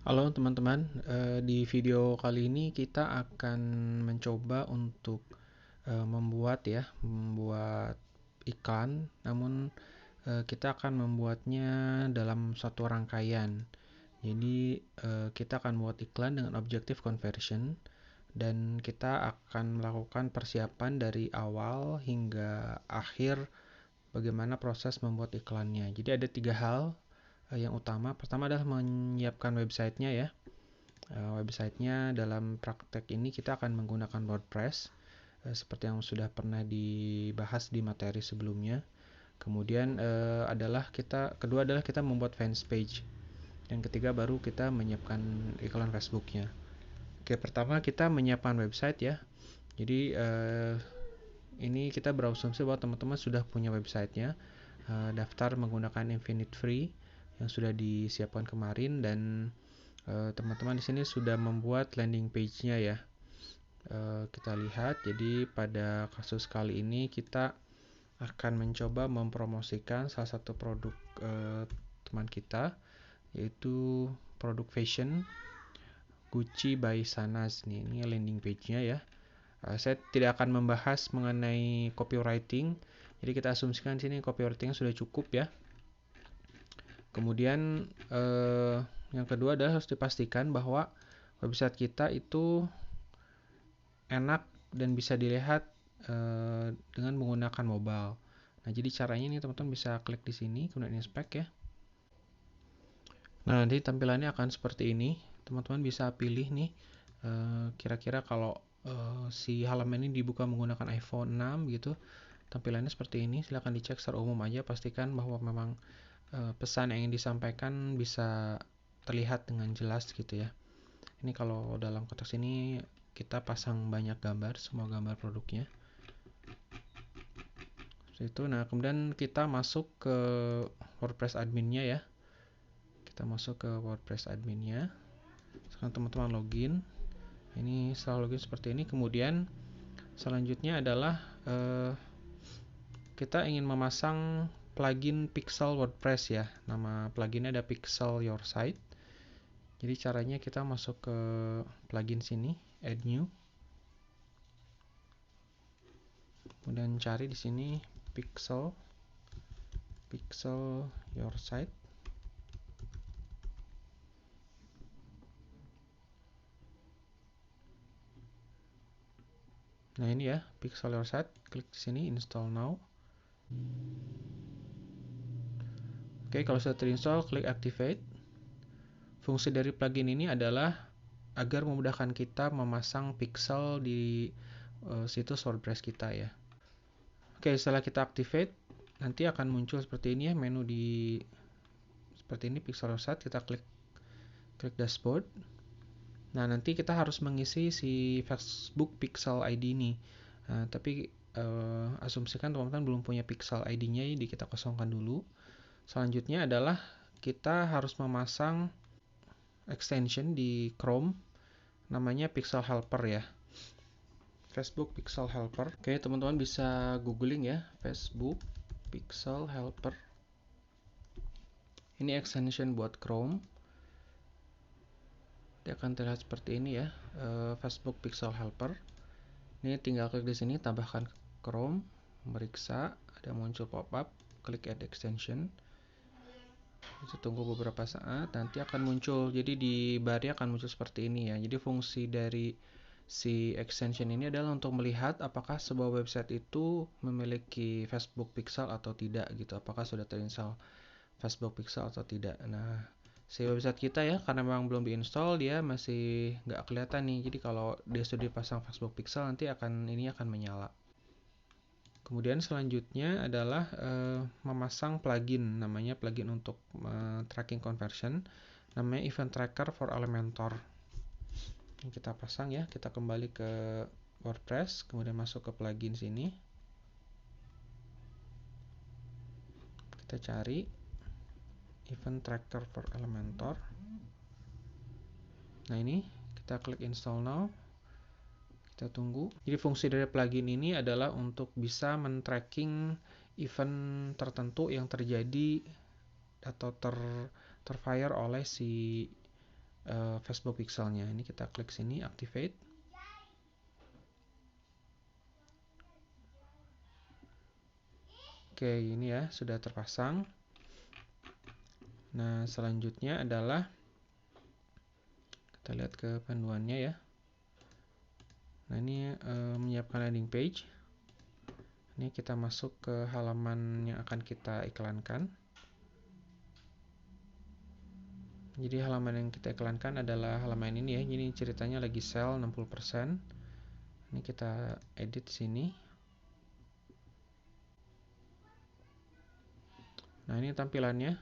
Halo teman-teman, di video kali ini kita akan mencoba untuk membuat iklan, namun kita akan membuatnya dalam suatu rangkaian. Jadi kita akan membuat iklan dengan objective conversion dan kita akan melakukan persiapan dari awal hingga akhir bagaimana proses membuat iklannya. Jadi ada 3 hal yang utama. Pertama adalah menyiapkan websitenya ya. Websitenya dalam praktek ini kita akan menggunakan WordPress seperti yang sudah pernah dibahas di materi sebelumnya. Kemudian kedua adalah kita membuat fans page. Yang ketiga baru kita menyiapkan iklan Facebooknya. Oke, pertama kita menyiapkan website ya. Jadi ini kita berasumsi bahwa teman-teman sudah punya websitenya, daftar menggunakan Infinite Free yang sudah disiapkan kemarin, dan teman-teman di sini sudah membuat landing page-nya ya. Kita lihat, jadi pada kasus kali ini kita akan mencoba mempromosikan salah satu produk teman kita, yaitu produk fashion Gucci by Sanas. Ini landing page-nya ya. Saya tidak akan membahas mengenai copywriting, jadi kita asumsikan sini copywriting sudah cukup ya. Kemudian yang kedua adalah harus dipastikan bahwa website kita itu enak dan bisa dilihat dengan menggunakan mobile. Nah, jadi caranya ini teman-teman bisa klik di sini, kemudian inspect ya. Nah, nanti tampilannya akan seperti ini. Teman-teman bisa pilih nih, kira-kira kalau si halaman ini dibuka menggunakan iPhone 6 gitu, tampilannya seperti ini. Silahkan dicek secara umum aja, pastikan bahwa memang pesan yang ingin disampaikan bisa terlihat dengan jelas gitu ya. Ini kalau dalam konteks ini kita pasang banyak gambar, semua gambar produknya. Itu. Nah, kemudian kita masuk ke WordPress adminnya ya. Kita masuk ke WordPress adminnya. Sekarang teman-teman login. Ini setelah login seperti ini. Kemudian selanjutnya adalah kita ingin memasang plugin Pixel WordPress ya. Nama pluginnya ada Pixel Your Site. Jadi caranya kita masuk ke plugin sini, add new. Kemudian cari di sini Pixel Your Site. Nah, ini ya, Pixel Your Site. Klik di sini, install now. Oke, kalau sudah terinstall, klik activate. Fungsi dari plugin ini adalah agar memudahkan kita memasang pixel di situs WordPress kita ya. Oke, setelah kita activate, nanti akan muncul seperti ini ya, menu di seperti ini, Pixel Your Site. Kita klik dashboard. Nah, nanti kita harus mengisi si Facebook Pixel ID ini. Nah, tapi asumsikan teman-teman belum punya Pixel ID-nya, jadi kita kosongkan dulu. Selanjutnya adalah kita harus memasang extension di Chrome, namanya Pixel Helper ya. Facebook Pixel Helper. Oke, teman-teman bisa googling ya, Facebook Pixel Helper. Ini extension buat Chrome. Dia akan terlihat seperti ini ya, Facebook Pixel Helper. Ini tinggal klik di sini, tambahkan Chrome, meriksa, ada muncul pop-up, klik add extension. Kita tunggu beberapa saat, nanti akan muncul. Jadi di barnya akan muncul seperti ini ya. Jadi fungsi dari si extension ini adalah untuk melihat apakah sebuah website itu memiliki Facebook Pixel atau tidak gitu. Apakah sudah terinstall Facebook Pixel atau tidak. Nah, si website kita ya, karena memang belum diinstal, dia masih nggak kelihatan nih. Jadi kalau dia sudah dipasang Facebook Pixel, nanti ini akan menyala. Kemudian selanjutnya adalah memasang plugin, namanya plugin untuk tracking conversion, namanya Event Tracker for Elementor. Ini kita pasang ya, kita kembali ke WordPress, kemudian masuk ke plugin sini. Kita cari Event Tracker for Elementor. Nah, ini kita klik install now. Kita tunggu. Jadi fungsi dari plugin ini adalah untuk bisa men-tracking event tertentu yang terjadi atau terfire oleh si Facebook pixelnya. Ini kita klik sini, activate. Oke, ini ya sudah terpasang. Nah, selanjutnya adalah kita lihat ke panduannya ya. Nah, ini menyiapkan landing page. Ini kita masuk ke halaman yang akan kita iklankan. Jadi halaman yang kita iklankan adalah halaman ini ya. Jadi ceritanya lagi sale 60%. Ini kita edit sini. Nah, ini tampilannya.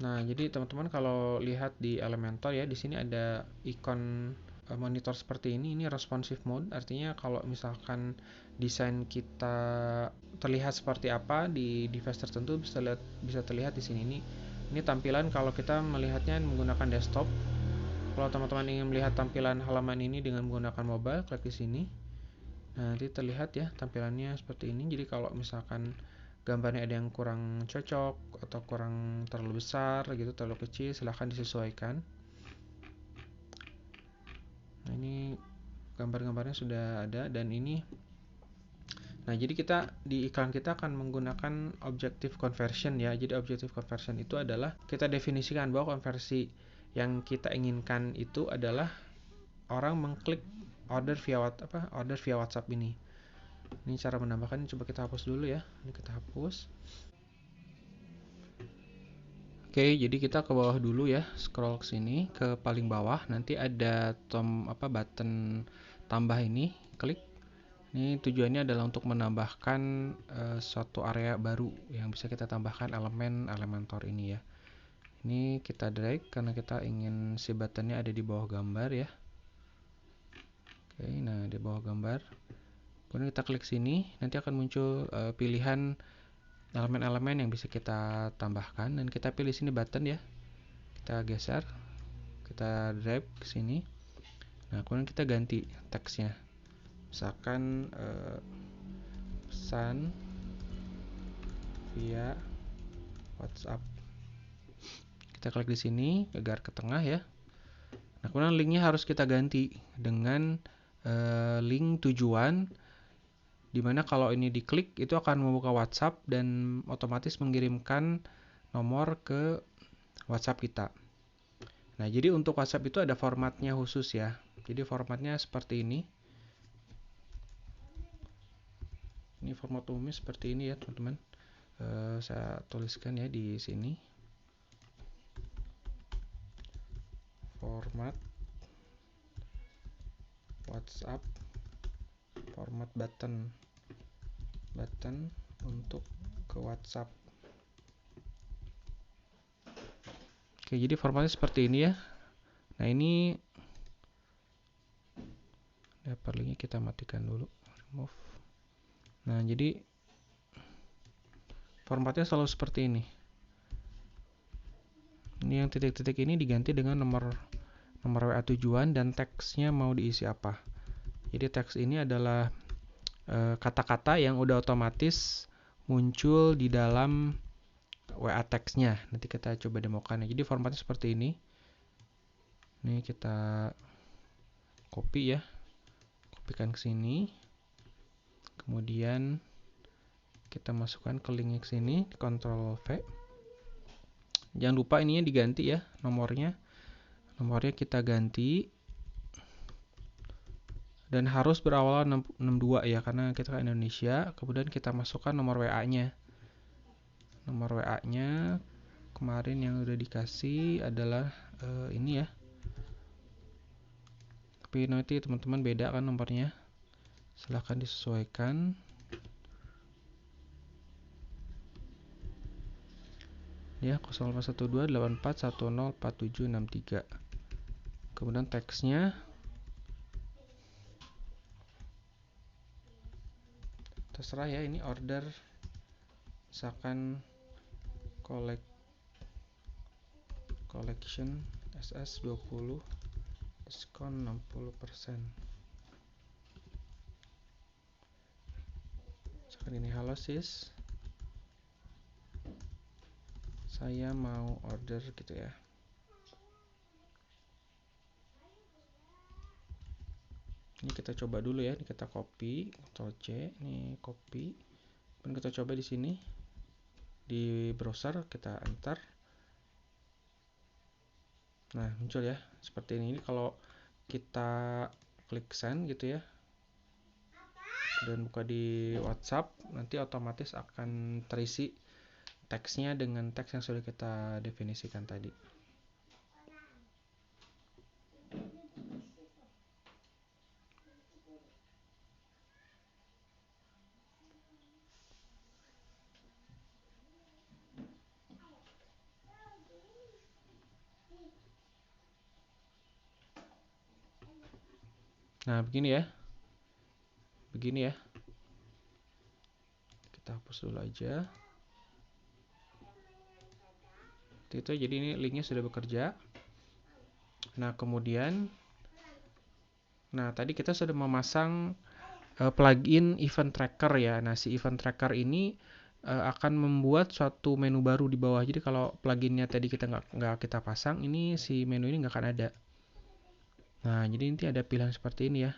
Nah, jadi teman-teman kalau lihat di Elementor ya, di sini ada ikon monitor seperti ini. Ini responsive mode, artinya kalau misalkan desain kita terlihat seperti apa di device tertentu bisa terlihat di sini. Ini tampilan kalau kita melihatnya menggunakan desktop. Kalau teman-teman ingin melihat tampilan halaman ini dengan menggunakan mobile, klik di sini. Nah, nanti terlihat ya tampilannya seperti ini. Jadi kalau misalkan gambarnya ada yang kurang cocok atau kurang terlalu besar gitu, terlalu kecil, silahkan disesuaikan. Nah, ini gambar-gambarnya sudah ada dan ini. Nah, jadi kita di iklan kita akan menggunakan objective conversion ya. Jadi objective conversion itu adalah kita definisikan bahwa konversi yang kita inginkan itu adalah orang mengklik order via WhatsApp ini. Ini cara menambahkan, coba kita hapus dulu ya. Ini kita hapus. Oke, jadi kita ke bawah dulu ya, scroll ke sini ke paling bawah, nanti ada button tambah ini, klik. Ini tujuannya adalah untuk menambahkan suatu area baru yang bisa kita tambahkan elemen Elementor ini ya. Ini kita drag karena kita ingin si buttonnya ada di bawah gambar ya. Oke, nah di bawah gambar. Kemudian kita klik sini, nanti akan muncul pilihan elemen-elemen yang bisa kita tambahkan dan kita pilih sini button ya. Kita geser, kita drag ke sini. Nah, kemudian kita ganti teksnya. Misalkan pesan via WhatsApp. Kita klik di sini, agar ke tengah ya. Nah, kemudian linknya harus kita ganti dengan link tujuan, dimana kalau ini diklik itu akan membuka WhatsApp dan otomatis mengirimkan nomor ke WhatsApp kita. Nah, jadi untuk WhatsApp itu ada formatnya khusus ya. Jadi formatnya seperti ini. Ini format umumnya seperti ini ya, teman-teman. Saya tuliskan ya di sini. Format WhatsApp, format button untuk ke WhatsApp. Oke, jadi formatnya seperti ini ya. Nah, ini linknya kita matikan dulu, remove. Nah, jadi formatnya selalu seperti ini. Ini yang titik-titik ini diganti dengan nomor WA tujuan dan teksnya mau diisi apa. Jadi teks ini adalah kata-kata yang udah otomatis muncul di dalam WA teksnya. Nanti kita coba demokan. Jadi formatnya seperti ini. Ini kita copy ya. Kopikan ke sini. Kemudian kita masukkan ke link ke sini, Ctrl V. Jangan lupa ininya diganti ya, nomornya. Nomornya kita ganti. Dan harus berawal 62 ya, karena kita ke Indonesia. Kemudian kita masukkan nomor WA-nya. Nomor WA-nya kemarin yang udah dikasih adalah ini ya. Tapi nanti teman-teman beda kan nomornya. Silahkan disesuaikan. Ya, 081284104763. Kemudian teksnya terserah ya, ini order misalkan collection SS 20 diskon 60%. Misalkan ini halo sis, saya mau order gitu ya. Ini kita coba dulu ya, ini kita copy, Ctrl C, ini copy. Dan kita coba di sini di browser, kita enter. Nah, muncul ya seperti ini. Ini kalau kita klik send gitu ya, dan buka di WhatsApp, nanti otomatis akan terisi teksnya dengan teks yang sudah kita definisikan tadi. Nah, begini ya. Begini ya. Kita hapus dulu aja. Itu jadi ini linknya sudah bekerja. Nah, kemudian tadi kita sudah memasang plugin event tracker ya. Nah, si event tracker ini akan membuat suatu menu baru di bawah. Jadi kalau pluginnya tadi kita nggak kita pasang, ini si menu ini nggak akan ada. Nah, jadi nanti ada pilihan seperti ini ya.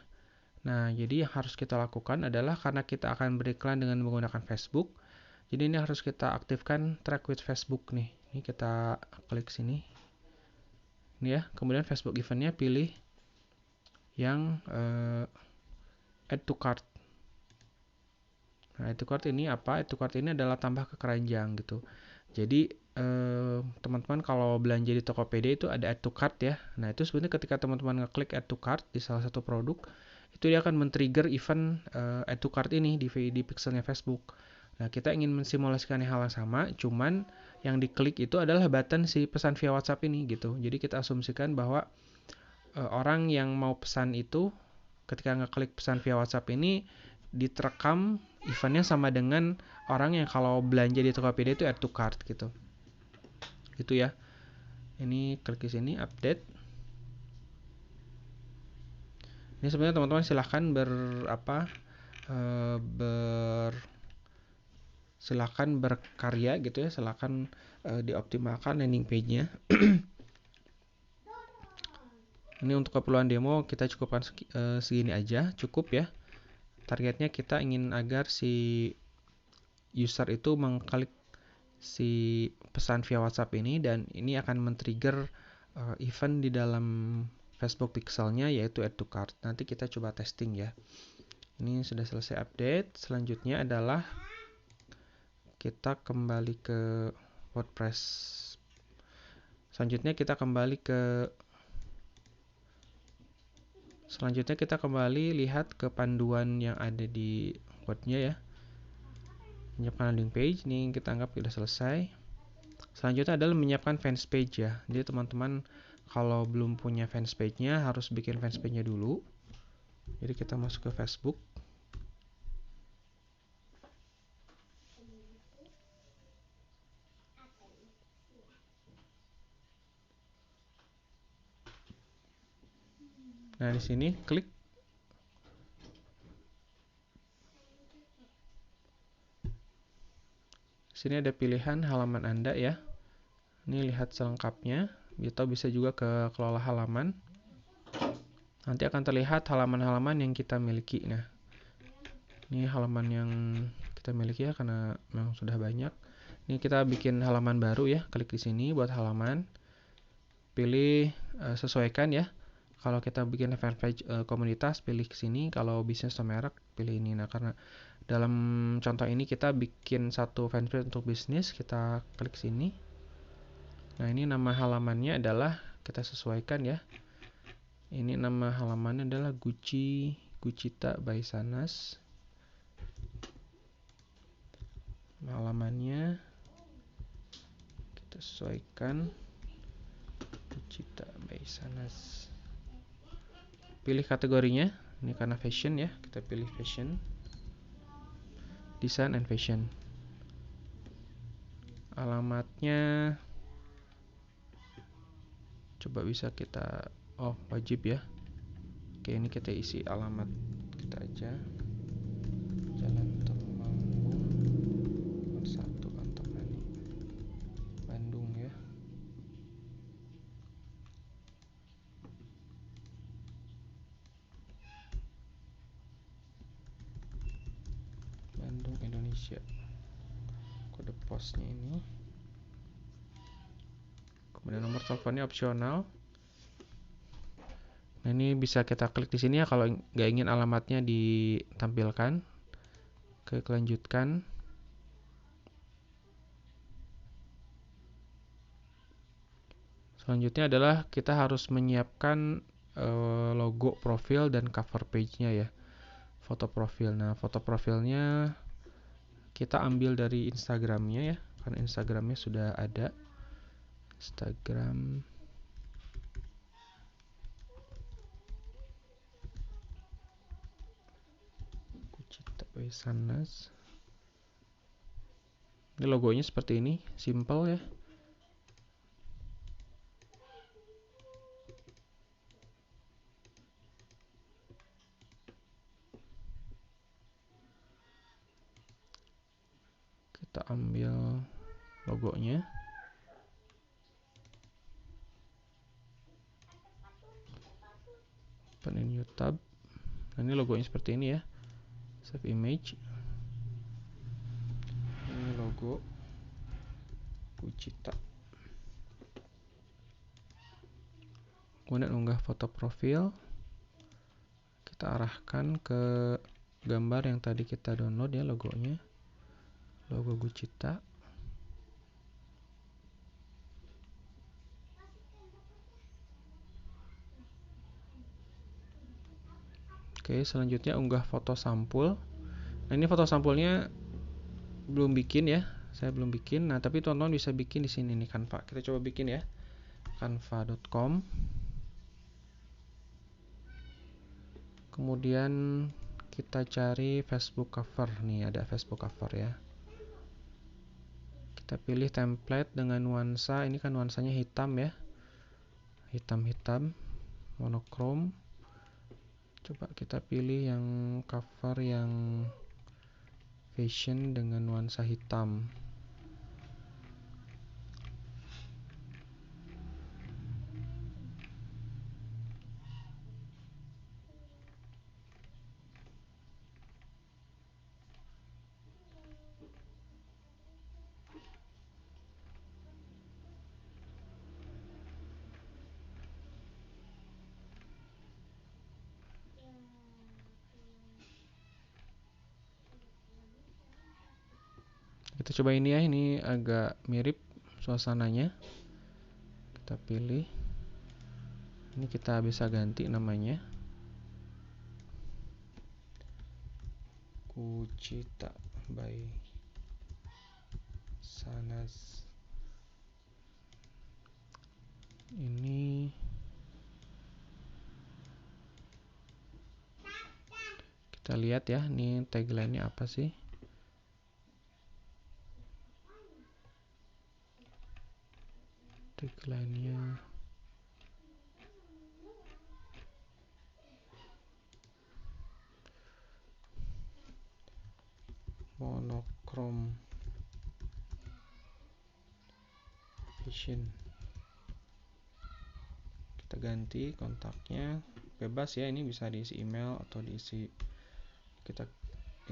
Nah, jadi yang harus kita lakukan adalah karena kita akan beriklan dengan menggunakan Facebook. Jadi ini harus kita aktifkan track with Facebook nih. Ini kita klik sini. Ini ya, kemudian Facebook eventnya pilih yang add to cart. Nah, add to cart ini apa? Add to cart ini adalah tambah ke keranjang gitu. Jadi teman-teman kalau belanja di Tokopedia itu ada add to cart ya. Nah, itu sebenarnya ketika teman-teman ngeklik add to cart di salah satu produk, itu dia akan men-trigger event add to cart ini di pixelnya Facebook. Nah, kita ingin mensimulasikan hal yang sama, cuman yang diklik itu adalah button si pesan via WhatsApp ini gitu. Jadi kita asumsikan bahwa orang yang mau pesan itu ketika ngeklik pesan via WhatsApp ini diterekam eventnya sama dengan orang yang kalau belanja di Tokopedia itu add to cart gitu. Gitu ya. Ini klik di sini update. Ini sebenarnya teman-teman silahkan silahkan berkarya gitu ya, silahkan dioptimalkan landing page-nya. Ini untuk keperluan demo kita cukupkan segini aja, cukup ya. Targetnya kita ingin agar si user itu mengklik si pesan via WhatsApp ini, dan ini akan men-trigger event di dalam Facebook pixelnya yaitu add to cart. Nanti kita coba testing ya. Ini sudah selesai update. Selanjutnya adalah kita kembali ke WordPress. Selanjutnya kita kembali lihat ke panduan yang ada di Word-nya ya. Menyiapkan landing page, ini kita anggap sudah selesai. Selanjutnya adalah menyiapkan fans page ya. Jadi teman-teman kalau belum punya fans page-nya harus bikin fans page-nya dulu. Jadi kita masuk ke Facebook. Nah, di sini klik. Sini ada pilihan halaman Anda ya. Ini lihat selengkapnya, atau bisa juga ke kelola halaman. Nanti akan terlihat halaman-halaman yang kita miliki. Nah, ini halaman yang kita miliki ya, karena memang sudah banyak. Ini kita bikin halaman baru ya. Klik di sini buat halaman. Pilih sesuaikan ya. Kalau kita bikin fanpage komunitas, pilih ke sini. Kalau bisnis atau merek, pilih ini. Nah, karena dalam contoh ini kita bikin satu fanpage untuk bisnis, kita klik sini. Nah, ini nama halamannya adalah kita sesuaikan ya. Ini nama halamannya adalah Gucita by Sanas. Halamannya kita sesuaikan Gucita by Sanas. Pilih kategorinya. Ini karena fashion ya, kita pilih fashion. Design and fashion. Alamatnya coba bisa kita wajib ya. Oke, ini kita isi alamat kita aja. Jalan Temanggung nomor 1 Antapani, Bandung Indonesia. Kode posnya ini. Kemudian nomor teleponnya opsional. Nah, ini bisa kita klik di sini ya kalau nggak ingin alamatnya ditampilkan. Klik lanjutkan. Selanjutnya adalah kita harus menyiapkan logo profil dan cover page-nya ya. Foto profil. Nah, foto profilnya kita ambil dari Instagramnya ya, karena Instagramnya sudah ada. Instagram. Kucita Wesanas. Ini logonya seperti ini, simple ya. Kita ambil logonya. Open in new tab. Nah, ini logonya seperti ini ya. Save image. Ini logo Kucita. Kemudian unggah foto profil. Kita arahkan ke gambar yang tadi kita download ya, logonya. Logo Kucita. Oke, selanjutnya unggah foto sampul. Nah, ini foto sampulnya belum bikin ya. Saya belum bikin. Nah, tapi teman-teman bisa bikin di sini nih Canva. Kita coba bikin ya. canva.com. Kemudian kita cari Facebook cover. Nih ada Facebook cover ya. Kita pilih template dengan nuansa. Ini kan nuansanya hitam ya. Hitam-hitam. Monokrom. Coba kita pilih yang cover yang fashion dengan nuansa hitam. Kita coba ini ya, ini agak mirip suasananya. Kita pilih. Ini kita bisa ganti namanya. Kucita by Sanas. Ini kita lihat ya, ini tagline-nya apa sih? Tagline-nya monokrom fashion. Kita ganti kontaknya, bebas ya, ini bisa diisi email atau diisi, kita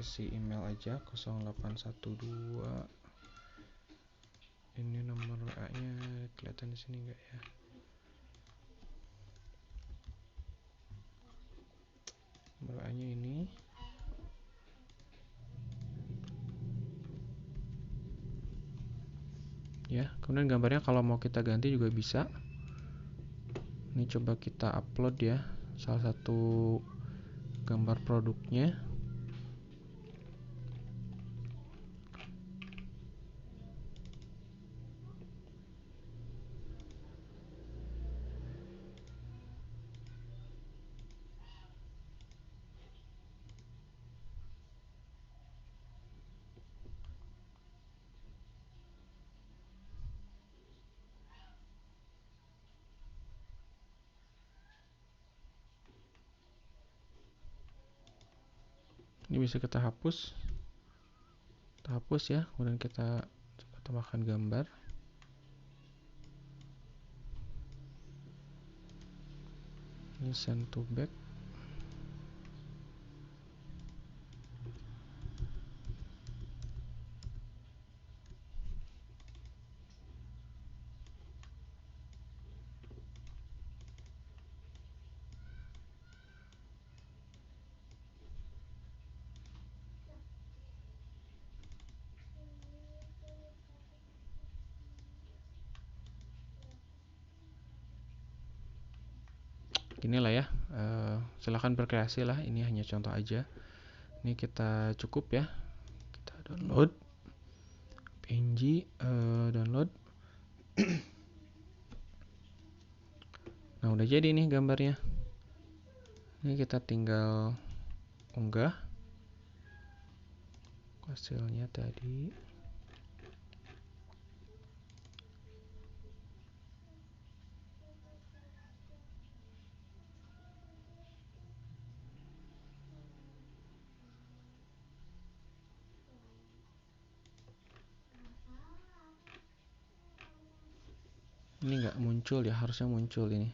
isi email aja 0812. Ini nomor WA-nya kelihatan di sini enggak ya? Nomor WA-nya ini. Ya, kemudian gambarnya kalau mau kita ganti juga bisa. Ini coba kita upload ya, salah satu gambar produknya. Ini bisa kita hapus. Kita hapus ya, kemudian kita coba tambahkan gambar. Ini send to back. Gini lah ya, silahkan berkreasi lah, ini hanya contoh aja. Ini kita cukup ya, kita download PNG, download. Nah udah jadi nih gambarnya. Ini kita tinggal unggah hasilnya tadi. Ini nggak muncul ya, harusnya muncul ini.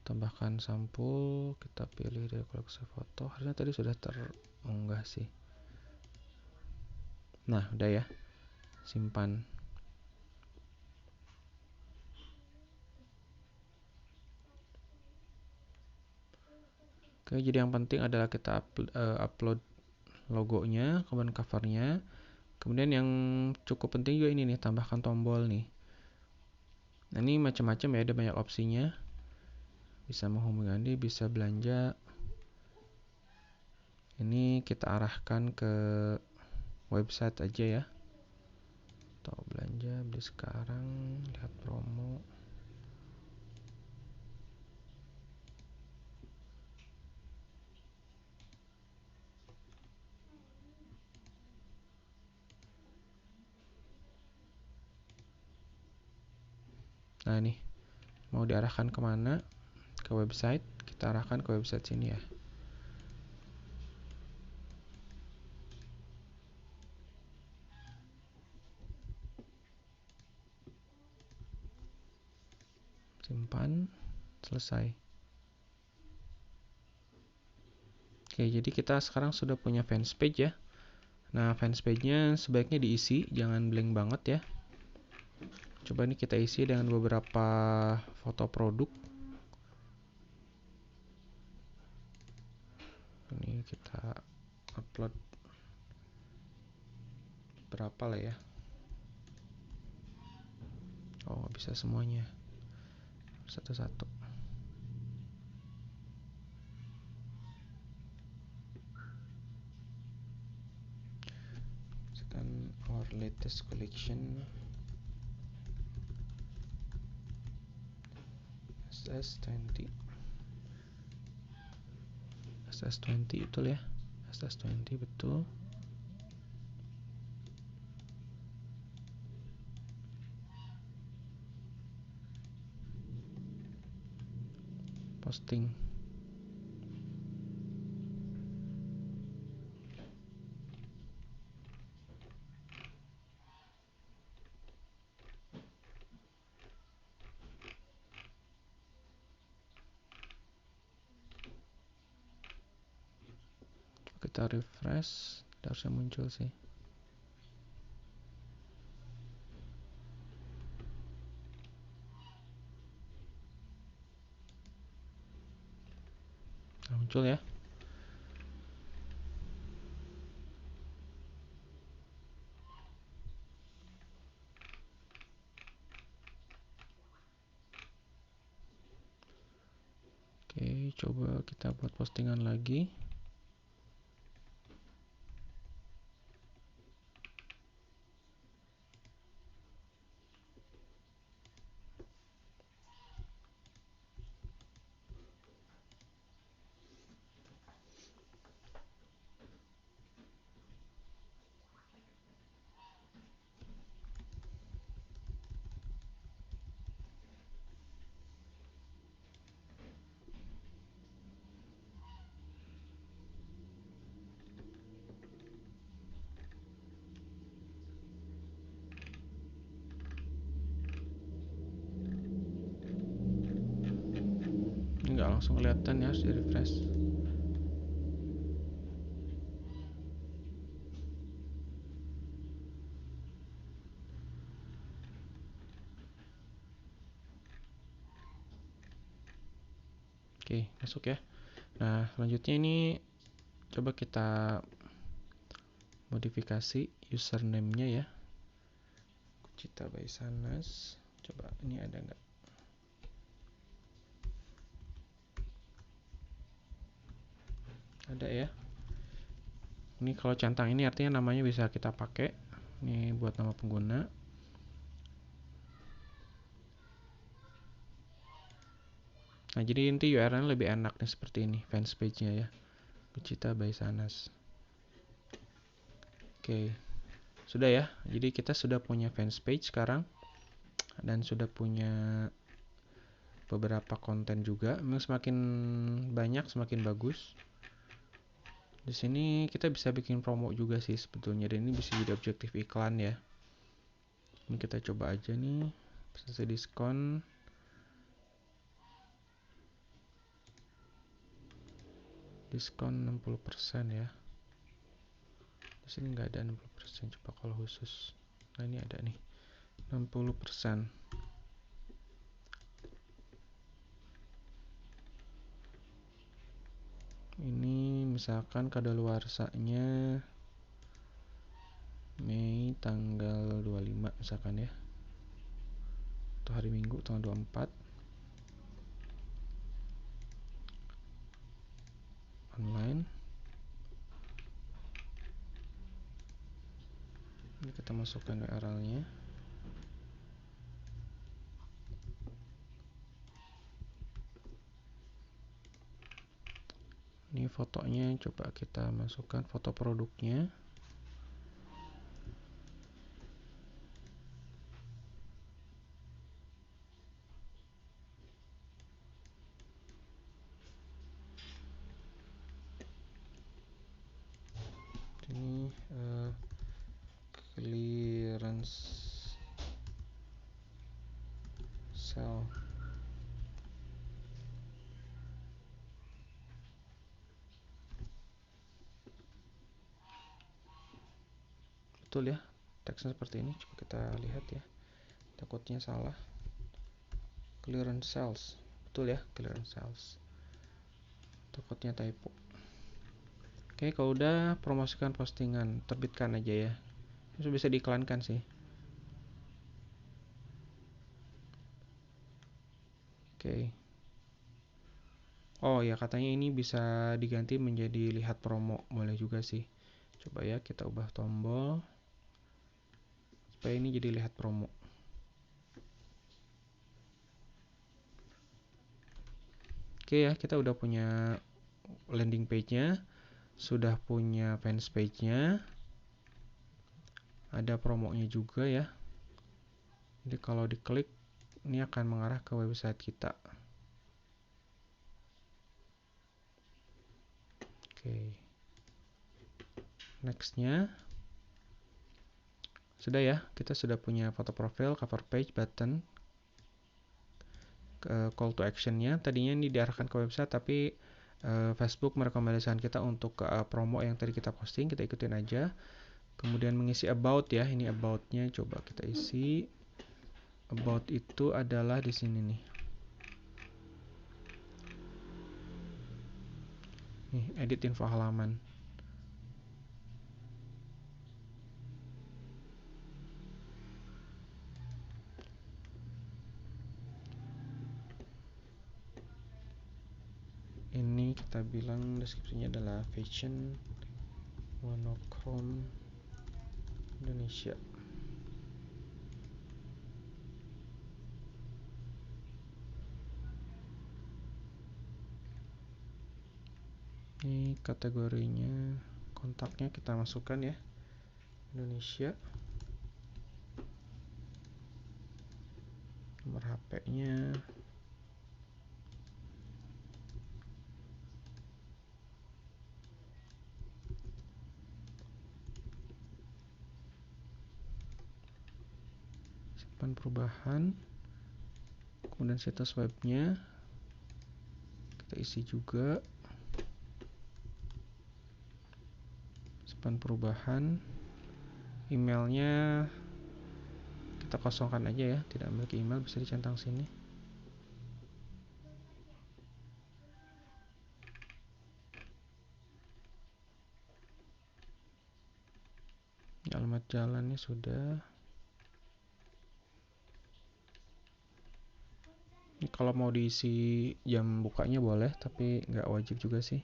Tambahkan sampul, kita pilih dari koleksi foto. Harusnya tadi sudah terunggah sih. Nah udah ya, simpan. Oke, jadi yang penting adalah kita upload logonya, kemudian covernya. Kemudian yang cukup penting juga ini nih, tambahkan tombol nih. Nah ini macam-macam ya, ada banyak opsinya. Bisa menghubungi, bisa belanja. Ini kita arahkan ke website aja ya. Atau belanja, beli sekarang, lihat promo. Nah nih, mau diarahkan kemana? Ke website, kita arahkan ke website sini ya. Simpan, selesai. Oke, jadi kita sekarang sudah punya fans page ya. Nah, fans page-nya sebaiknya diisi, jangan blank banget ya. Coba ini kita isi dengan beberapa foto produk. Ini kita upload berapa lah ya. Oh, bisa semuanya. Satu-satu. Sekarang our latest collection SS20. SS20 betul ya. SS20 betul. Posting. Kita refresh, harusnya muncul sih. Nah, muncul ya. Oke, coba kita buat postingan lagi. Ini nggak langsung kelihatan ya, harus di refresh. Oke, masuk ya. Nah, selanjutnya ini coba kita modifikasi username-nya ya. Cita Baisanas. Coba ini ada nggak? ada ya. Ini kalau centang ini artinya namanya bisa kita pakai. Ini buat nama pengguna. Nah, jadi inti URL lebih enak nih seperti ini, fans page-nya ya. Lucita by Sanas. Oke. Sudah ya. Jadi kita sudah punya fans page sekarang dan sudah punya beberapa konten juga. Memang semakin banyak semakin bagus. Di sini kita bisa bikin promo juga sih sebetulnya, dan ini bisa jadi objektif iklan ya. Ini kita coba aja nih, bisa diskon. Diskon 60% ya. Di sini nggak ada 60%, coba kalau khusus. Nah, ini ada nih 60%. Ini misalkan kadaluarsanya Mei tanggal 25 misalkan ya, atau hari Minggu tanggal 24. Online. Ini kita masukkan URL-nya. Ini fotonya, coba kita masukkan foto produknya. Ini clearance sale. Betul ya, teksnya seperti ini. Coba kita lihat ya, takutnya salah. Clearance sales, betul ya, clearance sales. Takutnya typo. Oke, kalau udah, promosikan postingan, terbitkan aja ya. Itu bisa diiklankan sih. Oke. Oh ya, katanya ini bisa diganti menjadi lihat promo, boleh juga sih. Coba ya, kita ubah tombol supaya ini jadi lihat promo. Oke ya, kita udah punya landing page-nya, sudah punya fans page-nya, ada promonya juga ya. Jadi kalau diklik, ini akan mengarah ke website kita. Oke. Next-nya. Sudah ya, kita sudah punya foto profil, cover page, button, call to action-nya. Tadinya ini diarahkan ke website, tapi Facebook merekomendasikan kita untuk promo yang tadi kita posting, kita ikutin aja. Kemudian mengisi about ya, ini about-nya coba kita isi. About itu adalah di sini nih. Nih, edit info halaman. Ini kita bilang deskripsinya adalah fashion monochrome Indonesia. Ini kategorinya, kontaknya kita masukkan ya, Indonesia. Nomor HP-nya. Simpan perubahan. Kemudian situs webnya kita isi juga. Simpan perubahan. Emailnya kita kosongkan aja ya, tidak memiliki email, bisa dicentang sini. Alamat jalannya sudah. Ini kalau mau diisi jam bukanya boleh, tapi nggak wajib juga sih.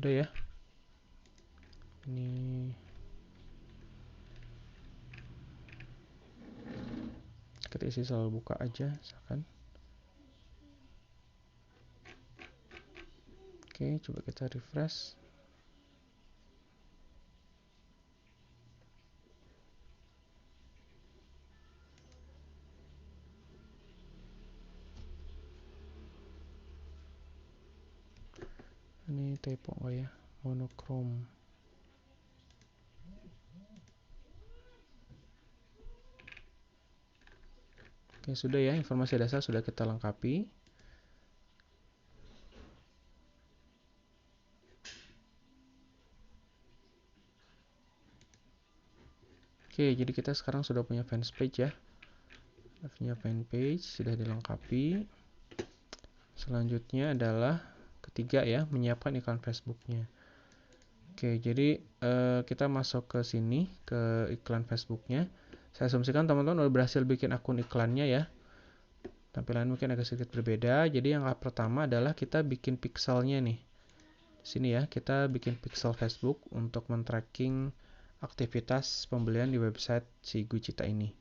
sudah ya. Ini kita isi selalu buka aja misalkan. Oke, coba kita refresh. Ini typo nggak ya? Monochrome. Oke, sudah ya, informasi dasar sudah kita lengkapi. Oke, jadi kita sekarang sudah punya fans page ya. Punya fan page sudah dilengkapi. Selanjutnya adalah ketiga ya, menyiapkan iklan Facebooknya. Oke, jadi kita masuk ke sini, ke iklan Facebooknya. Saya asumsikan teman-teman udah berhasil bikin akun iklannya ya. Tampilan mungkin agak sedikit berbeda. Jadi yang pertama adalah kita bikin pixelnya nih. Sini ya, kita bikin pixel Facebook untuk men-tracking aktivitas pembelian di website si Gucita ini.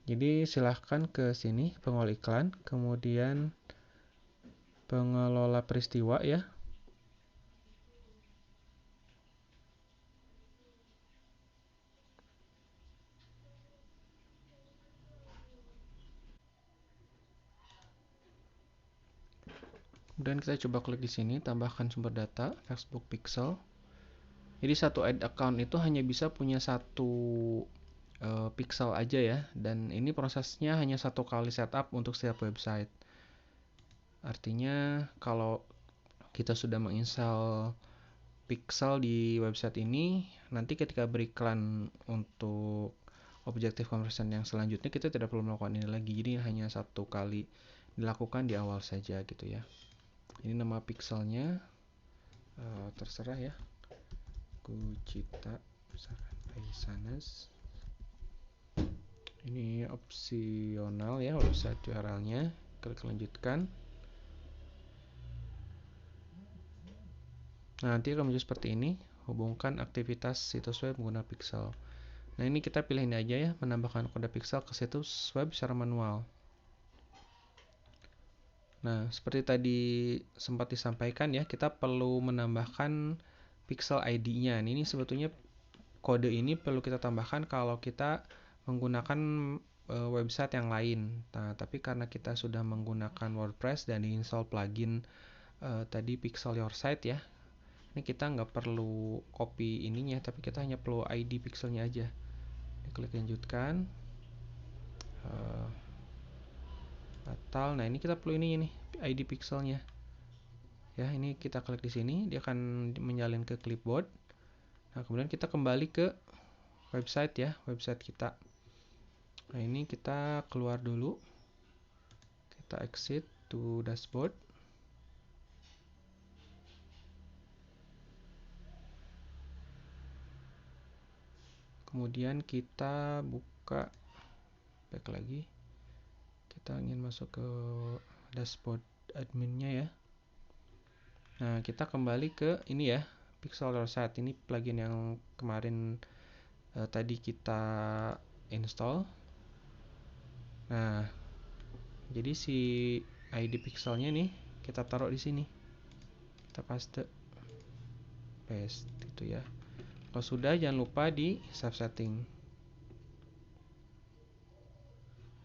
Jadi silahkan ke sini, pengelola iklan, kemudian pengelola peristiwa ya. Kemudian kita coba klik di sini, tambahkan sumber data, Facebook Pixel. Jadi satu ad account itu hanya bisa punya satu pixel aja ya, dan ini prosesnya hanya satu kali setup untuk setiap website. Artinya kalau kita sudah menginstal pixel di website ini, nanti ketika beriklan untuk objective conversion yang selanjutnya kita tidak perlu melakukan ini lagi. Jadi hanya satu kali dilakukan di awal saja gitu ya. Ini nama pixelnya terserah ya, Gucita misalkan Paisanes. Ini opsional ya, website URL-nya. Klik lanjutkan. Nah, nanti akan muncul seperti ini. Hubungkan aktivitas situs web menggunakan pixel. Nah, ini kita pilih ini aja ya, menambahkan kode pixel ke situs web secara manual. Nah, seperti tadi sempat disampaikan ya, kita perlu menambahkan pixel ID-nya. Ini sebetulnya kode ini perlu kita tambahkan kalau kita menggunakan website yang lain. Nah, tapi karena kita sudah menggunakan WordPress dan install plugin tadi Pixel Your Site ya, ini kita nggak perlu copy ininya, tapi kita hanya perlu ID pixelnya aja. Klik lanjutkan. Batal. Nah, ini kita perlu ini nih, ID pixelnya. Ya, ini kita klik di sini, dia akan menyalin ke clipboard. Nah, kemudian kita kembali ke website ya, website kita. Nah, ini kita keluar dulu. Kita exit to dashboard. Kemudian kita buka back lagi. Kita ingin masuk ke dashboard adminnya ya. Nah, kita kembali ke ini ya, Pixel Your Site. Ini plugin yang kemarin tadi kita install. Nah, jadi si ID pixelnya nih kita taruh di sini. Kita paste gitu ya. Kalau sudah, jangan lupa di save setting.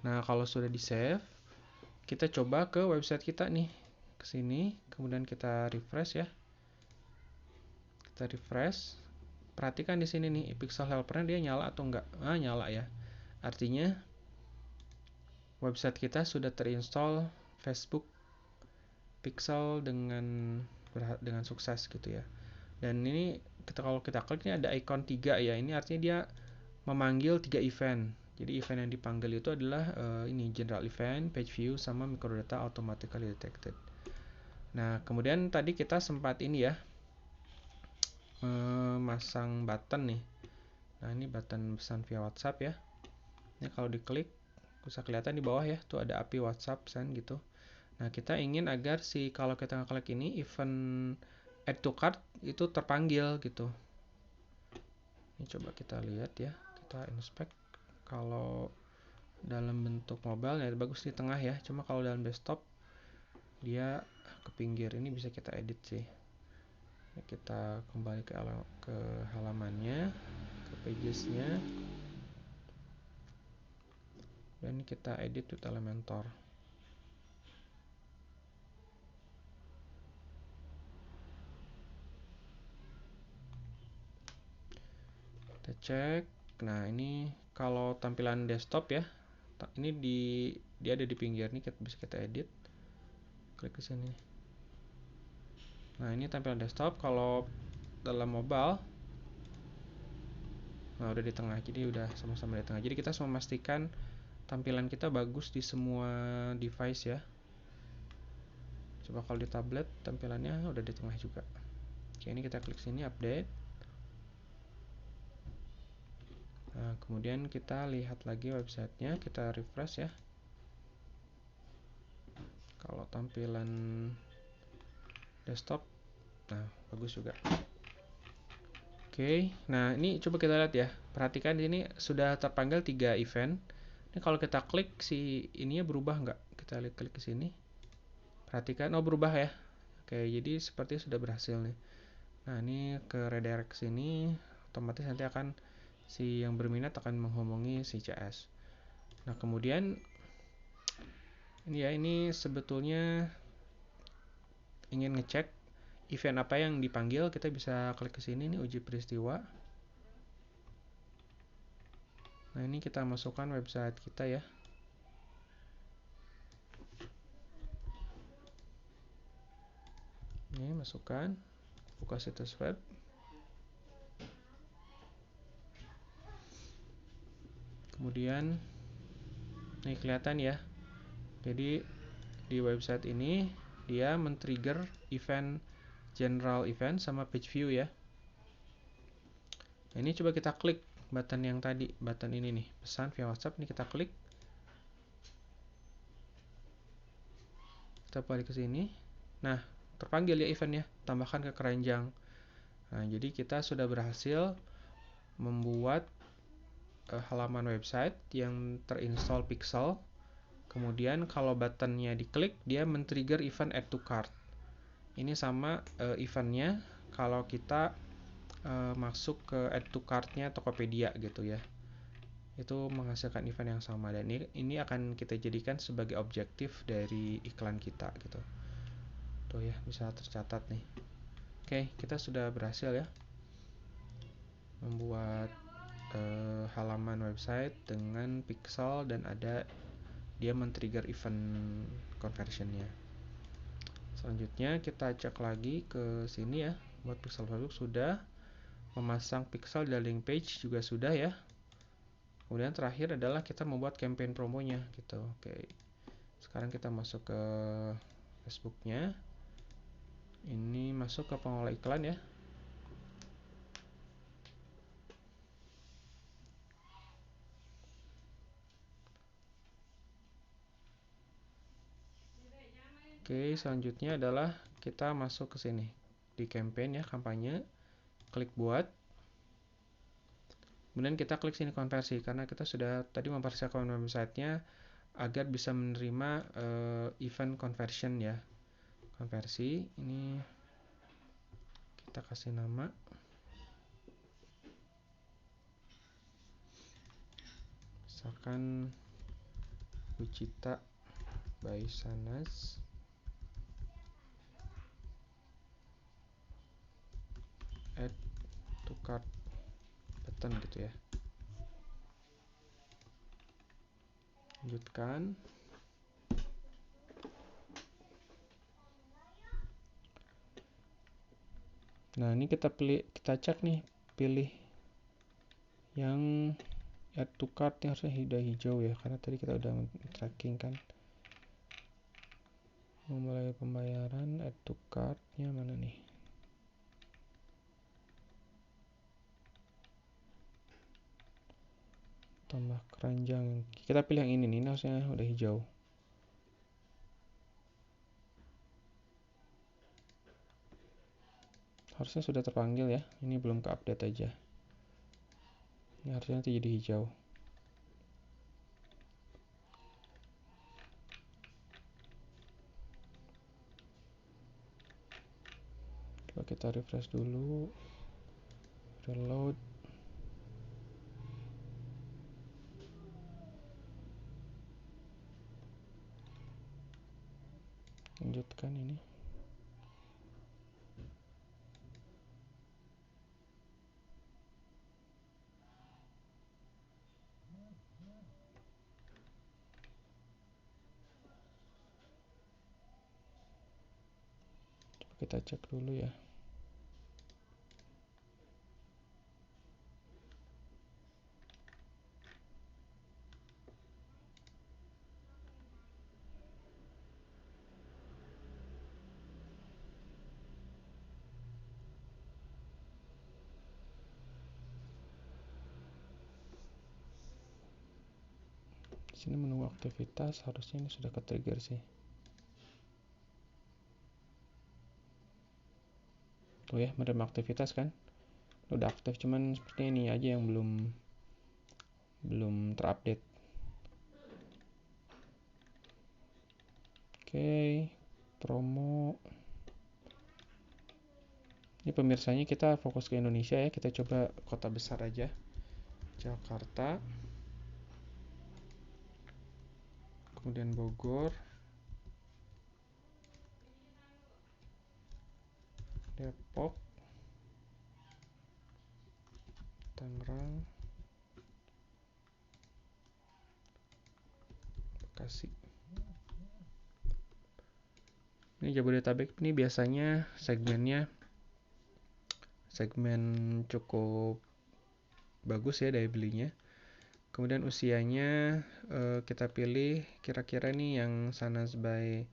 Nah, kalau sudah di save, kita coba ke website kita nih. Ke sini, kemudian kita refresh ya. Kita refresh. Perhatikan di sini nih, pixel helper-nya dia nyala atau enggak. Nah, nyala ya. Artinya website kita sudah terinstall Facebook Pixel dengan sukses gitu ya. Dan ini kalau kita klik ini ada icon 3 ya. Ini artinya dia memanggil 3 event. Jadi event yang dipanggil itu adalah ini general event, page view, sama microdata automatically detected. Nah, kemudian tadi kita sempat ini ya, masang button nih. Nah, ini button pesan via WhatsApp ya. Ini kalau diklik bisa kelihatan di bawah ya, tuh ada API WhatsApp send gitu. Nah, kita ingin agar kalau kita ngeklik ini event add to cart itu terpanggil gitu. Ini coba kita lihat ya, kita inspect. Kalau dalam bentuk mobile ya bagus di tengah ya, cuma kalau dalam desktop dia ke pinggir. Ini bisa kita edit sih. Kita kembali ke halamannya, ke pagesnya, dan kita edit with Elementor. Kita cek. Nah, ini kalau tampilan desktop ya, ini dia ada di pinggir nih, bisa kita edit. Klik ke sini. Nah, ini tampilan desktop. Kalau dalam mobile, nah udah di tengah, jadi udah sama-sama di tengah. Jadi kita harus memastikan tampilan kita bagus di semua device ya. Coba kalau di tablet tampilannya udah di tengah juga. Oke, ini kita klik sini update. Nah, kemudian kita lihat lagi websitenya, kita refresh ya. Kalau tampilan desktop, nah bagus juga. Oke, nah ini coba kita lihat ya. Perhatikan ini sudah terpanggil 3 event. Ini kalau kita klik si ininya berubah nggak? Kita klik ke sini. Perhatikan, oh berubah ya. Oke, jadi seperti sudah berhasil nih. Nah, ini ke redirect sini, otomatis nanti akan si yang berminat akan menghubungi si CS. Nah, kemudian ini ya, ini sebetulnya ingin ngecek event apa yang dipanggil, kita bisa klik ke sini nih, uji peristiwa. Nah, ini kita masukkan website kita ya. Ini masukkan, buka situs web. Kemudian ini kelihatan ya. Jadi di website ini dia men-trigger event general event sama page view ya. Nah, ini coba kita klik button yang tadi, button ini nih, pesan via WhatsApp. Ini kita klik. Kita balik ke sini. Nah, terpanggil ya eventnya, tambahkan ke keranjang. Nah, jadi kita sudah berhasil membuat halaman website yang terinstall Pixel. Kemudian kalau buttonnya diklik, dia men-trigger event add to cart. Ini sama eventnya kalau kita masuk ke add to cart-nya Tokopedia gitu ya. Itu menghasilkan event yang sama, dan ini akan kita jadikan sebagai objektif dari iklan kita gitu. Tuh ya, bisa tercatat nih. Oke, kita sudah berhasil ya membuat halaman website dengan pixel dan ada dia men-trigger event conversionnya. Selanjutnya kita cek lagi ke sini ya, buat pixel Facebook sudah, memasang pixel di landing page juga sudah ya. Kemudian terakhir adalah kita membuat campaign promonya gitu. Oke, sekarang kita masuk ke Facebooknya. Ini masuk ke pengelola iklan ya. Oke, selanjutnya adalah kita masuk ke sini di campaign ya, kampanye, klik buat. Kemudian kita klik sini konversi, karena kita sudah tadi mempersiapkan websitenya agar bisa menerima event conversion ya. Konversi, ini kita kasih nama. Misalkan Wichita by Sanas. Add to cart button gitu ya. Lanjutkan. Nah, ini kita cek nih, pilih yang add to cart yang harusnya udah hijau ya, karena tadi kita udah tracking kan. Memulai pembayaran, add to cart-nya mana nih? Tambah keranjang. Kita pilih yang ini nih, harusnya udah hijau. harusnya sudah terpanggil ya, ini belum ke update aja. Ini harusnya nanti jadi hijau. Coba kita refresh dulu, reload. Lanjutkan ini. Coba kita cek dulu ya. Di sini menunggu aktivitas, harusnya ini sudah ke-trigger sih. Tuh ya, menerima aktivitas kan? Udah aktif, cuman seperti ini aja yang belum terupdate. Oke, promo. Ini pemirsanya kita fokus ke Indonesia ya, kita coba kota besar aja. Jakarta. Kemudian Bogor. Depok. Tangerang. Bekasi. Ini Jabodetabek ini biasanya segmen cukup bagus ya daya belinya. Kemudian usianya kita pilih kira-kira nih yang Sanas by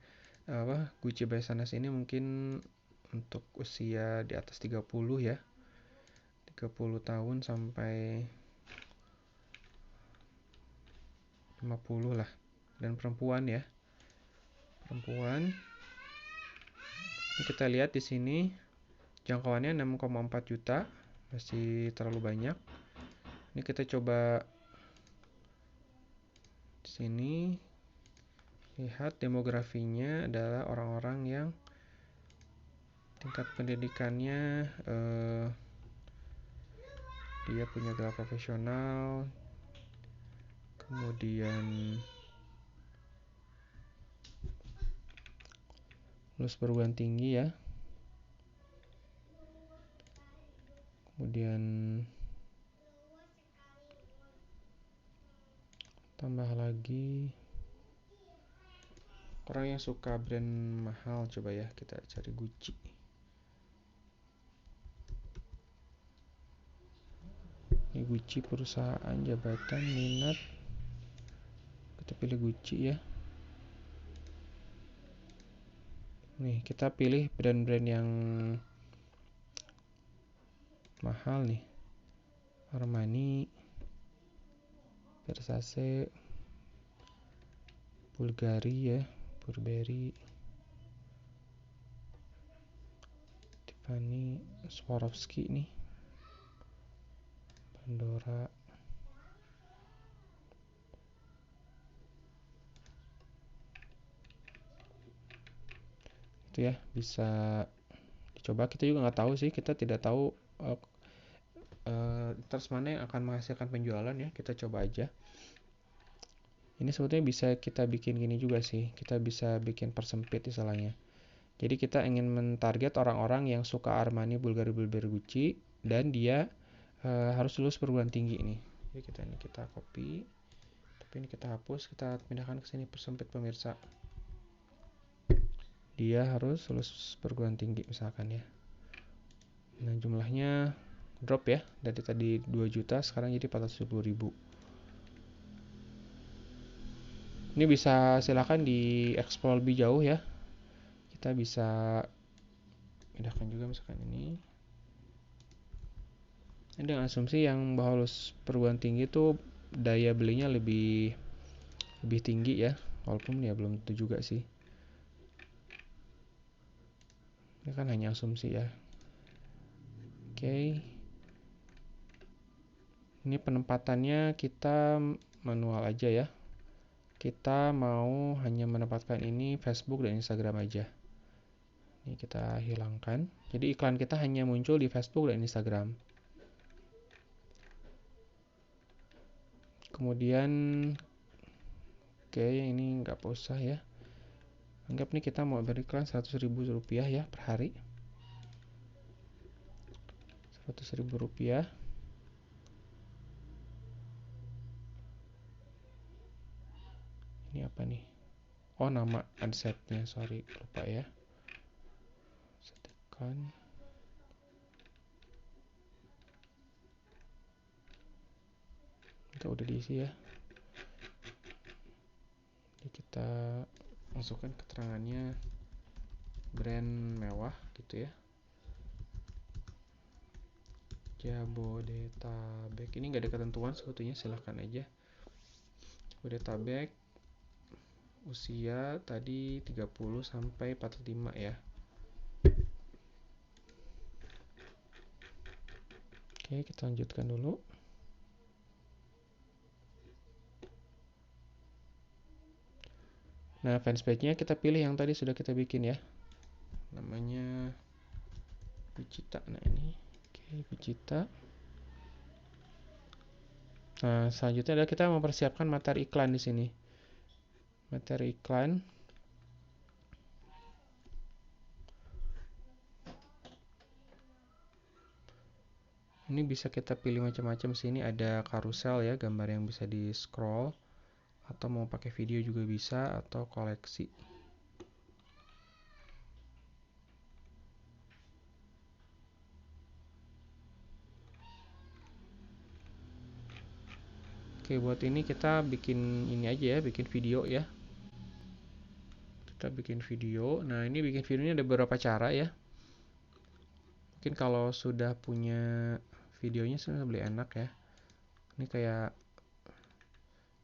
Gucci by Sanas ini mungkin untuk usia di atas 30 ya. 30 tahun sampai 50 lah. Dan perempuan ya. Perempuan. Ini kita lihat di sini jangkauannya 6,4 juta, masih terlalu banyak. Ini kita coba di sini lihat demografinya adalah orang-orang yang tingkat pendidikannya dia punya gelar profesional, kemudian lulus perguruan tinggi ya, kemudian tambah lagi orang yang suka brand mahal. Coba ya kita cari Gucci. Ini Gucci perusahaan, jabatan, minat. Kita pilih Gucci ya. Nih kita pilih brand-brand yang mahal nih. Armani, Versace, Bulgari ya, Burberry, Tiffany, Swarovski nih, Pandora. Itu ya, bisa dicoba. Kita juga nggak tahu sih, kita tidak tahu terus mana yang akan menghasilkan penjualan ya. Kita coba aja. Ini sebetulnya bisa kita bikin gini juga sih, kita bisa bikin persempit istilahnya. Jadi kita ingin mentarget orang-orang yang suka Armani, Bulgari, Burberry, Gucci, dan dia harus lulus perguruan tinggi nih. Jadi kita copy, tapi ini kita hapus, kita pindahkan ke sini persempit pemirsa. Dia harus lulus perguruan tinggi misalkan ya. Nah jumlahnya drop ya, dari tadi 2 juta sekarang jadi 470.000. Ini bisa silakan di-explore lebih jauh ya. Kita bisa pindahkan juga misalkan ini. Ini dengan asumsi yang bahwa lulus perguruan tinggi itu daya belinya lebih tinggi ya. Walaupun ya belum tentu juga sih. Ini kan hanya asumsi ya. Oke. Ini penempatannya kita manual aja ya. Kita mau hanya menempatkan ini Facebook dan Instagram aja. Ini kita hilangkan. Jadi iklan kita hanya muncul di Facebook dan Instagram. Kemudian, oke, ini nggak usah ya. Anggap nih kita mau beriklan 100.000 rupiah ya per hari. 100.000 rupiah. Ini apa nih? Oh, nama adsetnya, sorry, lupa ya. Tekan. Kita udah diisi ya. Jadi kita masukkan keterangannya brand mewah gitu ya. Jabodetabek. Ini nggak ada ketentuan sebetulnya, silahkan aja. Jabodetabek. Usia tadi 30 sampai 45 ya. Oke, kita lanjutkan dulu. Nah, fanspage-nya kita pilih yang tadi sudah kita bikin ya. Namanya Vicita. Nah, ini. Oke, Vicita. Nah, selanjutnya adalah kita mempersiapkan materi iklan di sini. Materi iklan. Ini bisa kita pilih macam-macam. Sini ada karusel ya, gambar yang bisa di scroll, atau mau pakai video juga bisa, atau koleksi. Oke, buat ini kita bikin ini aja ya, bikin video ya. Kita bikin video. Nah, ini bikin videonya ada beberapa cara ya. Mungkin kalau sudah punya videonya sebenarnya lebih enak ya. Ini kayak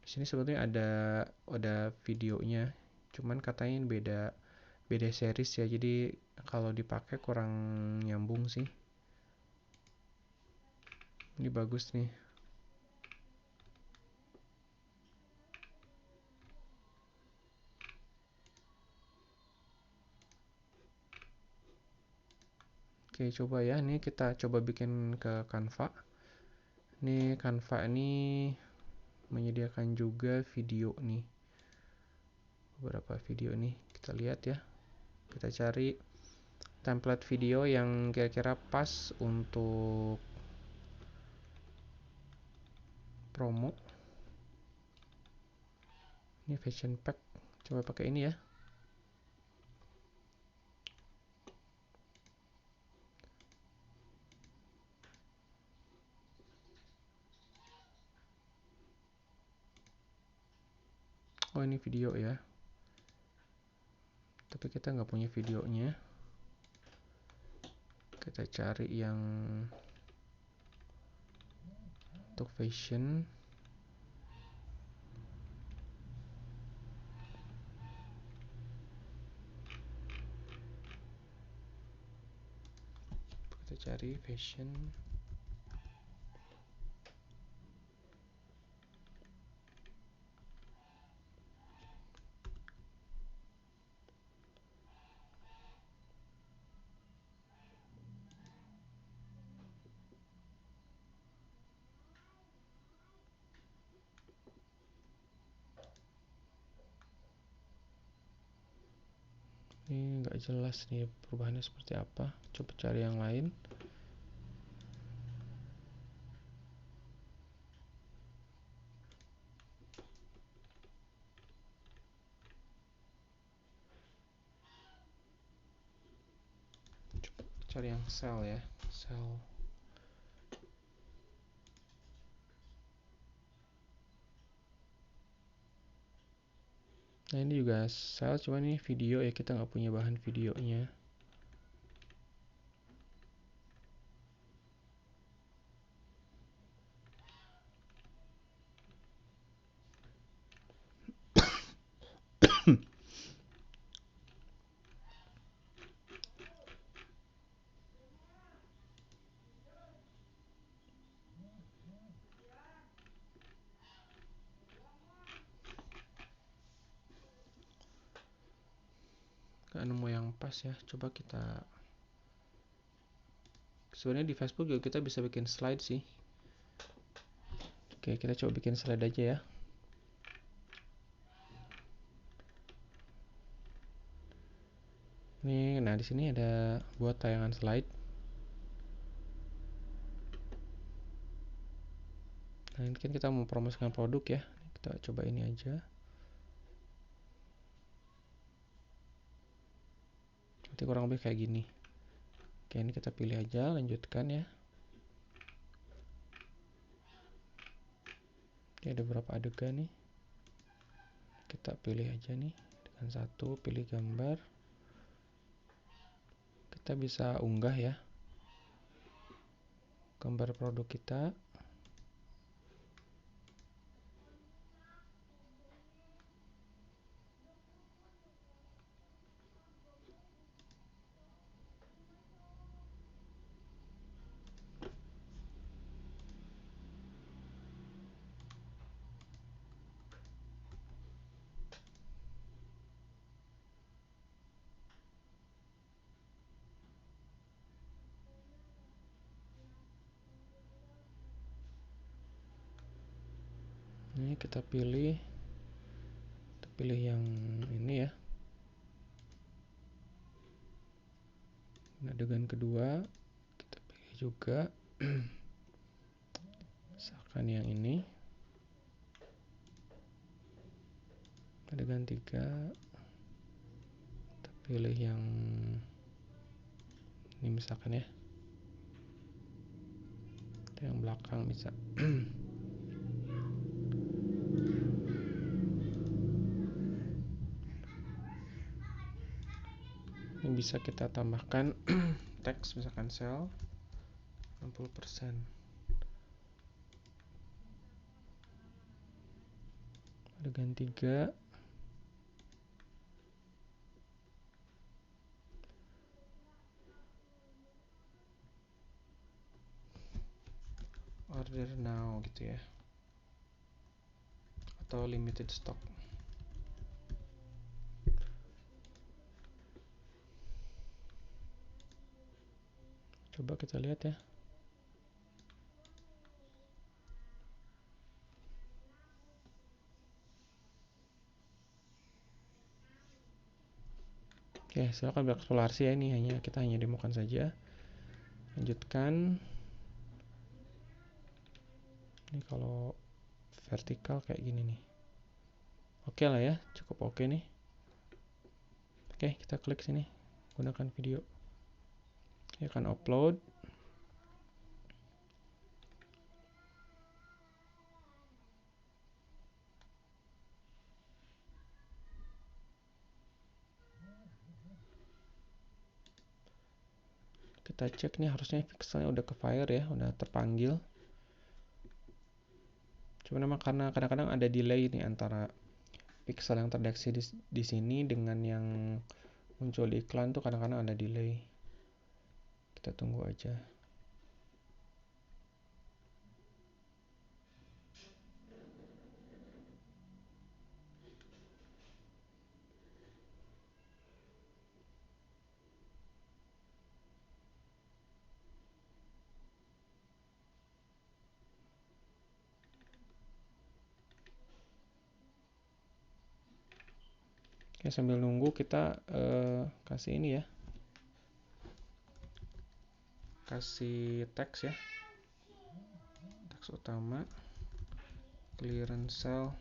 di sini sebetulnya ada videonya. Cuman katanya beda series ya. Jadi kalau dipakai kurang nyambung sih. Ini bagus nih. Oke, coba ya. Ini kita coba bikin ke Canva. Ini Canva ini menyediakan juga video nih. Beberapa video nih. Kita lihat ya. Kita cari template video yang kira-kira pas untuk promo. Ini fashion pack. Coba pakai ini ya. Oh, ini video ya. Tapi kita nggak punya videonya. Kita cari yang untuk fashion. Kita cari fashion. Ini nggak jelas nih perubahannya seperti apa. Coba cari yang lain. Coba cari yang cell ya. Cell. Nah, ini juga cell, cuma ini video ya, kita nggak punya bahan videonya. nggak nemu yang pas ya. Coba kita, sebenarnya di Facebook juga kita bisa bikin slide sih. Oke, kita coba bikin slide aja ya. Nih, nah di sini ada buat tayangan slide. Nah, ini kan kita mau promosikan produk ya. Kita coba ini aja. Nanti kurang lebih kayak gini. Oke, ini kita pilih aja, lanjutkan ya. Oke, ada beberapa adegan nih. Kita pilih aja nih. Dengan satu, pilih gambar. Kita bisa unggah ya. Gambar produk kita. Ini kita pilih yang ini ya. Nah, adegan kedua kita pilih juga misalkan yang ini. Adegan 3 kita pilih yang ini misalkan ya. Yang belakang bisa. Ini bisa kita tambahkan teks, misalkan sel 60%. Adegan 3 order now gitu ya, atau limited stock. Coba kita lihat ya. Oke, silakan bereksplorasi ya, ini kita hanya demokan saja. Lanjutkan. Ini kalau vertikal kayak gini nih. Oke lah ya, cukup oke nih. Oke, kita klik sini, gunakan video. Ya akan upload. Kita cek nih, harusnya pixelnya udah ke fire ya, udah terpanggil. Cuma memang karena kadang-kadang ada delay nih antara pixel yang terdeteksi di sini dengan yang muncul di iklan tuh, kadang-kadang ada delay. Kita tunggu aja. Oke, sambil nunggu kita kasih ini ya, kasih teks ya, teks utama, clearance cell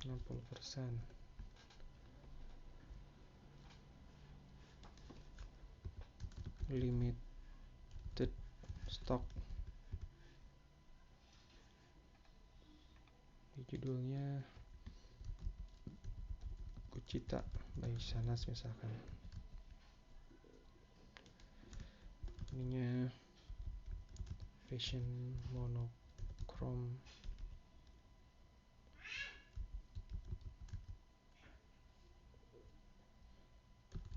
60%, limited stock. Di judulnya Kucita by Shanas misalkan. Ininya fashion monochrome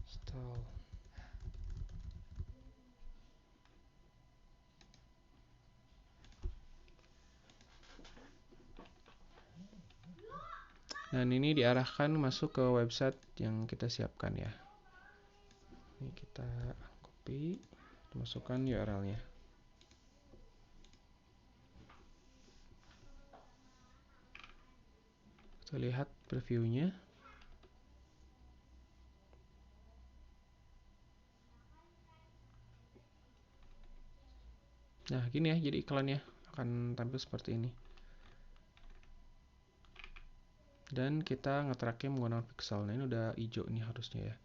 style. Dan ini diarahkan masuk ke website yang kita siapkan ya. Ini kita copy, masukkan URL-nya. Kita lihat previewnya. Nah, gini ya, jadi iklannya akan tampil seperti ini. Dan kita nge-tracknya menggunakan pixel. Nah, ini udah hijau nih harusnya ya.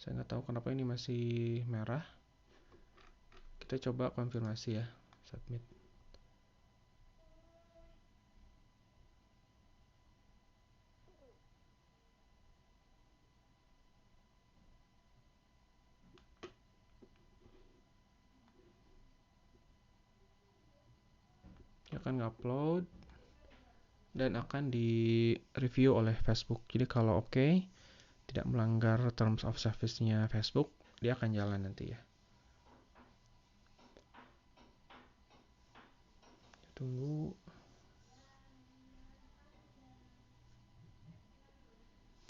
Saya nggak tahu kenapa ini masih merah. Kita coba konfirmasi ya, submit. Dia akan ngupload dan akan di review oleh Facebook. Jadi kalau oke, tidak melanggar terms of service-nya Facebook, dia akan jalan nanti ya. Tunggu.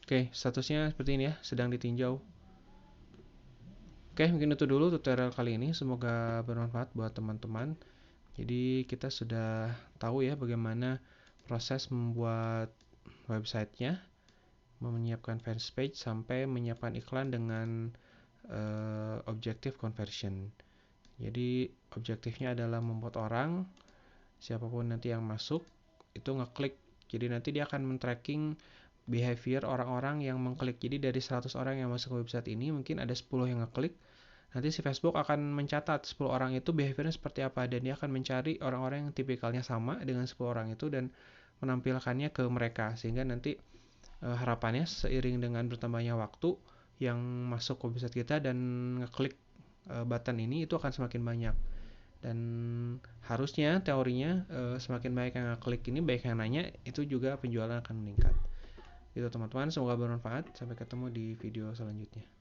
Oke, statusnya seperti ini ya, sedang ditinjau. Oke, mungkin itu dulu tutorial kali ini. Semoga bermanfaat buat teman-teman. Jadi kita sudah tahu ya bagaimana proses membuat websitenya, menyiapkan fans page sampai menyiapkan iklan dengan objective conversion. Jadi objektifnya adalah membuat orang, siapapun nanti yang masuk itu ngeklik. Jadi nanti dia akan men-tracking behavior orang-orang yang mengklik. Jadi dari 100 orang yang masuk ke website ini mungkin ada 10 yang ngeklik. Nanti si Facebook akan mencatat 10 orang itu behaviornya seperti apa, dan dia akan mencari orang-orang yang tipikalnya sama dengan 10 orang itu dan menampilkannya ke mereka, sehingga nanti harapannya seiring dengan bertambahnya waktu yang masuk ke website kita dan ngeklik button ini itu akan semakin banyak. Dan harusnya teorinya semakin banyak yang ngeklik ini, baik yang nanya, itu juga penjualan akan meningkat. Gitu teman-teman, semoga bermanfaat. Sampai ketemu di video selanjutnya.